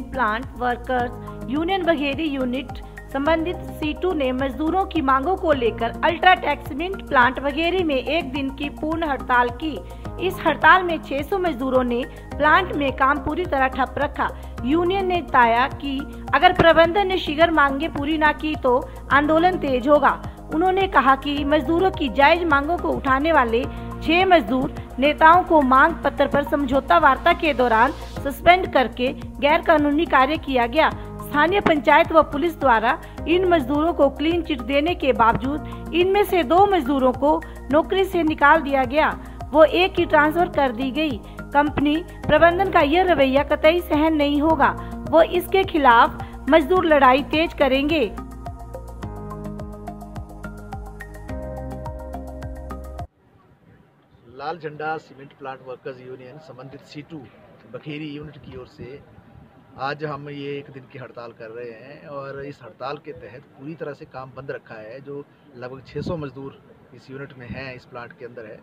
Cement plant workers union Bagheri unit संबंधित C2 ने मजदूरों की मांगों को लेकर अल्ट्राटेक सीमेंट प्लांट बघेरी में एक दिन की पूर्ण हड़ताल की। इस हड़ताल में 600 मजदूरों ने प्लांट में काम पूरी तरह ठप रखा। यूनियन ने बताया कि अगर प्रबंधन ने शीघ्र मांगे पूरी न की तो आंदोलन तेज होगा। उन्होंने कहा कि मजदूरों की जायज मांगों को उठाने वाले 6 मजदूर नेताओं को मांग पत्र पर समझौता वार्ता के दौरान सस्पेंड करके गैर कानूनी कार्य किया गया। स्थानीय पंचायत व पुलिस द्वारा इन मजदूरों को क्लीन चिट देने के बावजूद इनमें से 2 मजदूरों को नौकरी से निकाल दिया गया, वो एक की ट्रांसफर कर दी गई। कंपनी प्रबंधन का यह रवैया कतई सहन नहीं होगा, वो इसके खिलाफ मजदूर लड़ाई तेज करेंगे। लाल झंडा सीमेंट प्लांट वर्कर्स यूनियन संबंधित C2 बघेरी यूनिट की ओर से आज हम ये एक दिन की हड़ताल कर रहे हैं और इस हड़ताल के तहत पूरी तरह से काम बंद रखा है। जो लगभग 600 मजदूर इस यूनिट में हैं, इस प्लांट के अंदर है।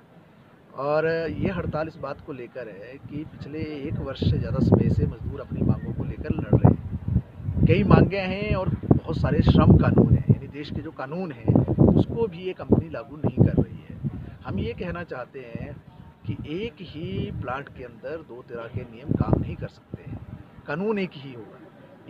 और ये हड़ताल इस बात को लेकर है कि पिछले 1 वर्ष से ज़्यादा समय से मजदूर अपनी मांगों को लेकर लड़ रहे हैं। कई मांगें हैं और बहुत सारे श्रम कानून हैं, यानी देश के जो कानून हैं उसको भी ये कंपनी लागू नहीं कर रही है। हम ये कहना चाहते हैं कि एक ही प्लांट के अंदर 2 तरह के नियम काम नहीं कर सकते हैं। कानून एक ही होगा।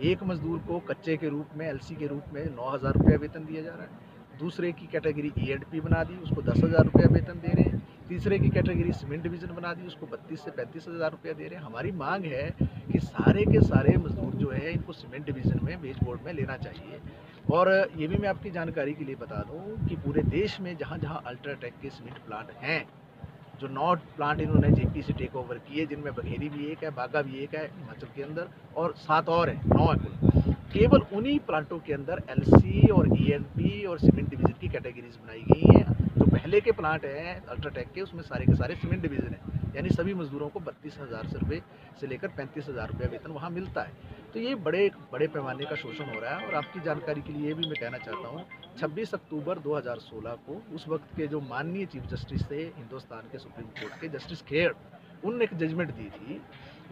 एक मजदूर को कच्चे के रूप में LC के रूप में 9,000 रुपया वेतन दिया जा रहा है। दूसरे की कैटेगरी E&P बना दी, उसको 10,000 रुपया वेतन दे रहे हैं। तीसरे की कैटेगरी सीमेंट डिवीज़न बना दी, उसको 32 से 35,000 रुपया दे रहे हैं। हमारी मांग है कि सारे के सारे मजदूर जो है इनको सीमेंट डिवीज़न में वेज बोर्ड में लेना चाहिए। और ये भी मैं आपकी जानकारी के लिए बता दूँ कि पूरे देश में जहाँ जहाँ अल्ट्राटेक के सीमेंट प्लांट हैं, जो 9 प्लांट इन्होंने JP से टेक ओवर किए, जिनमें बघेरी भी एक है, बागा भी एक है हिमाचल के अंदर, और 7 और हैं, 9 है कुल। केवल उन्हीं प्लांटों के अंदर LC और E&P और सीमेंट डिवीज़न की कैटेगरीज बनाई गई हैं। जो पहले के प्लांट हैं अल्ट्राटेक के, उसमें सारे के सारे सीमेंट डिवीज़न हैं, यानी सभी मजदूरों को 32,000 रुपये से लेकर 35,000 रुपया वेतन वहाँ मिलता है। तो ये बड़े पैमाने का शोषण हो रहा है। और आपकी जानकारी के लिए भी मैं कहना चाहता हूँ, 26 अक्टूबर 2016 को उस वक्त के जो माननीय चीफ जस्टिस थे हिंदुस्तान के सुप्रीम कोर्ट के, जस्टिस खेड़, उन्होंने एक जजमेंट दी थी।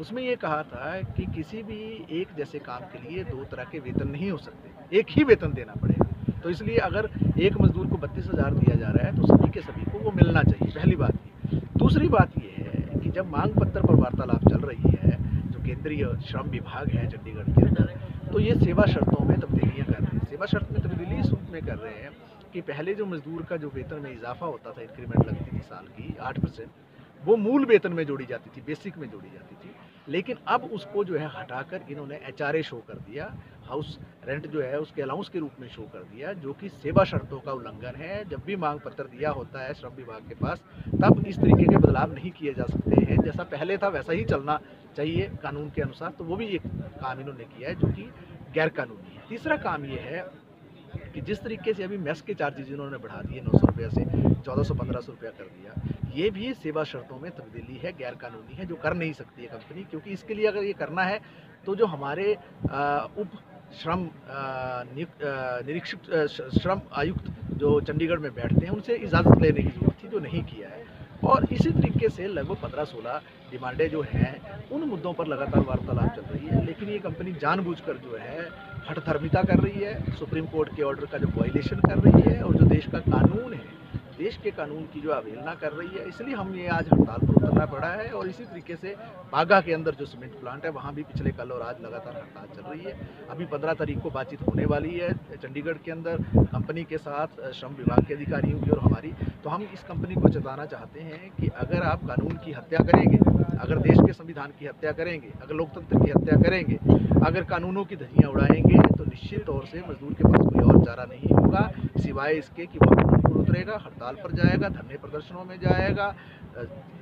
उसमें ये कहा था कि किसी भी एक जैसे काम के लिए 2 तरह के वेतन नहीं हो सकते, एक ही वेतन देना पड़ेगा। तो इसलिए अगर एक मजदूर को 32,000 दिया जा रहा है तो सभी के सभी को वो मिलना चाहिए, पहली बात ये। दूसरी बात ये है कि जब मांग पत्र पर वार्तालाप चल रही है, जो केंद्रीय श्रम विभाग है चंडीगढ़ के अंदर, तो ये सेवा शर्तों में तब्दीलियाँ कर रहे हैं। सेवा शर्त में तब्दीली इस रूप में कर रहे हैं कि पहले जो मजदूर का जो वेतन में इजाफा होता था, इंक्रीमेंट लगती थी साल की 8%, वो मूल वेतन में जोड़ी जाती थी, बेसिक में जोड़ी जाती थी। लेकिन अब उसको जो है हटाकर इन्होंने HRA शो कर दिया, हाउस रेंट जो है उसके अलाउंस के रूप में शो कर दिया, जो कि सेवा शर्तों का उल्लंघन है। जब भी मांग पत्र दिया होता है श्रम विभाग के पास, तब इस तरीके के बदलाव नहीं किए जा सकते हैं। जैसा पहले था वैसा ही चलना चाहिए कानून के अनुसार। तो वो भी एक काम इन्होंने किया है जो कि गैर कानूनी है। तीसरा काम ये है कि जिस तरीके से अभी मेस के चार्जेज इन्होंने बढ़ा दिए 900 रुपये से 1400-1500 रुपया कर दिया, ये भी सेवा शर्तों में तब्दीली है, गैर कानूनी है, जो कर नहीं सकती है कंपनी। क्योंकि इसके लिए अगर ये करना है तो जो हमारे उप श्रम निरीक्षक श्रम आयुक्त जो चंडीगढ़ में बैठते हैं, उनसे इजाज़त लेने की जरूरत थी, जो नहीं किया है। और इसी तरीके से लगभग 15-16 डिमांडें जो हैं, उन मुद्दों पर लगातार वार्तालाप चल रही है। लेकिन ये कंपनी जानबूझकर जो है हठधर्मिता कर रही है, सुप्रीम कोर्ट के ऑर्डर का जो वायलेशन कर रही है, और जो देश का कानून है, देश के कानून की जो अवहेलना कर रही है। इसलिए हम ये आज हड़ताल पर उतरना पड़ा है। और इसी तरीके से बागा के अंदर जो सीमेंट प्लांट है, वहाँ भी पिछले कल और आज लगातार हड़ताल चल रही है। अभी 15 तारीख को बातचीत होने वाली है चंडीगढ़ के अंदर कंपनी के साथ, श्रम विभाग के अधिकारियों की और हमारी। तो हम इस कंपनी को चेताना चाहते हैं कि अगर आप कानून की हत्या करेंगे, अगर देश के संविधान की हत्या करेंगे, अगर लोकतंत्र की हत्या करेंगे, अगर कानूनों की धज्जियाँ उड़ाएंगे, तो निश्चित तौर से मजदूर के पास कोई और चारा नहीं होगा सिवाय इसके कि वो कानून पर उतरेगा, हड़ताल पर जाएगा, धरने प्रदर्शनों में जाएगा,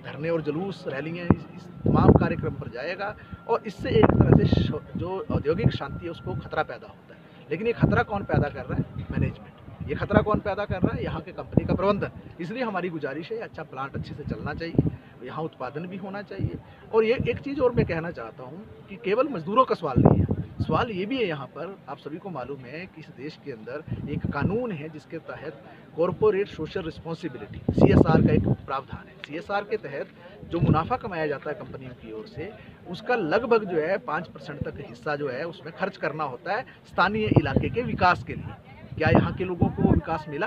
धरने और जुलूस रैलियाँ, इस तमाम कार्यक्रम पर जाएगा। और इससे एक तरह से जो औद्योगिक शांति है उसको खतरा पैदा होता है। लेकिन ये खतरा कौन पैदा कर रहा है? मैनेजमेंट। ये खतरा कौन पैदा कर रहा है? यहाँ के कंपनी का प्रबंधन। इसलिए हमारी गुजारिश है, अच्छा प्लांट अच्छे से चलना चाहिए, यहाँ उत्पादन भी होना चाहिए। और ये एक चीज़ और मैं कहना चाहता हूँ कि केवल मजदूरों का सवाल नहीं है, सवाल ये भी है यहाँ पर, आप सभी को मालूम है कि इस देश के अंदर एक कानून है जिसके तहत कॉरपोरेट सोशल रिस्पॉन्सिबिलिटी CSR का एक प्रावधान है। CSR के तहत जो मुनाफा कमाया जाता है कंपनियों की ओर से, उसका लगभग जो है 5% तक हिस्सा जो है उसमें खर्च करना होता है स्थानीय इलाके के विकास के लिए। क्या यहाँ के लोगों को वो विकास मिला?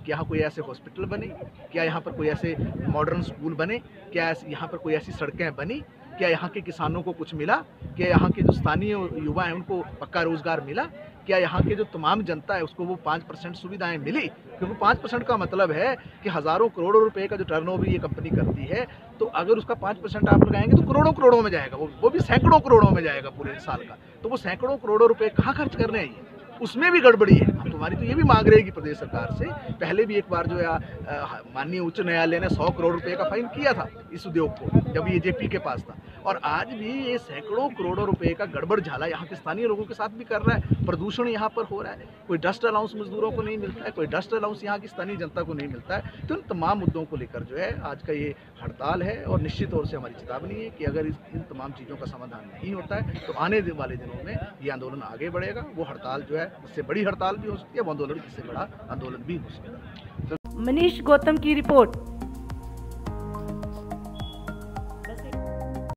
क्या यहाँ कोई ऐसे हॉस्पिटल बने? क्या यहाँ पर कोई ऐसे मॉडर्न स्कूल बने? क्या यहाँ पर कोई ऐसी सड़कें बनी? क्या यहाँ के किसानों को कुछ मिला? क्या यहाँ के जो स्थानीय युवा हैं उनको पक्का रोजगार मिला? क्या यहाँ के जो तमाम जनता है उसको वो 5% सुविधाएं मिली? क्योंकि 5% का मतलब है कि हज़ारों करोड़ों रुपए का जो टर्नओवर ये कंपनी करती है, तो अगर उसका 5% आप लगाएंगे तो करोड़ों करोड़ों में जाएगा, वो भी सैकड़ों करोड़ों में जाएगा पूरे साल का। तो वो सैकड़ों करोड़ों रुपए कहाँ खर्च करने हैं ये? उसमें भी गड़बड़ी है। हम तुम्हारी तो ये भी मांग रहेगी प्रदेश सरकार से। पहले भी एक बार जो है माननीय उच्च न्यायालय ने 100 करोड़ रुपए का फाइन किया था इस उद्योग को, जब ये जेपी के पास था। और आज भी ये सैकड़ों करोड़ों रुपए का गड़बड़ झाला यहाँ के स्थानीय लोगों के साथ भी कर रहा है। प्रदूषण यहाँ पर हो रहा है, कोई डस्ट अलाउंस मजदूरों को नहीं मिलता है, कोई डस्ट अलाउंस यहाँ की स्थानीय जनता को नहीं मिलता है। तो इन तमाम मुद्दों को लेकर जो है आज का ये हड़ताल है, और निश्चित तौर से हमारी चेतावनी है कि अगर इन तमाम चीज़ों का समाधान नहीं होता है तो आने वाले दिनों में ये आंदोलन आगे बढ़ेगा। वो हड़ताल जो है उससे बड़ी हड़ताल भी हो सकती है, वो आंदोलन इससे बड़ा आंदोलन भी हो सकता है। मनीष गौतम की रिपोर्ट।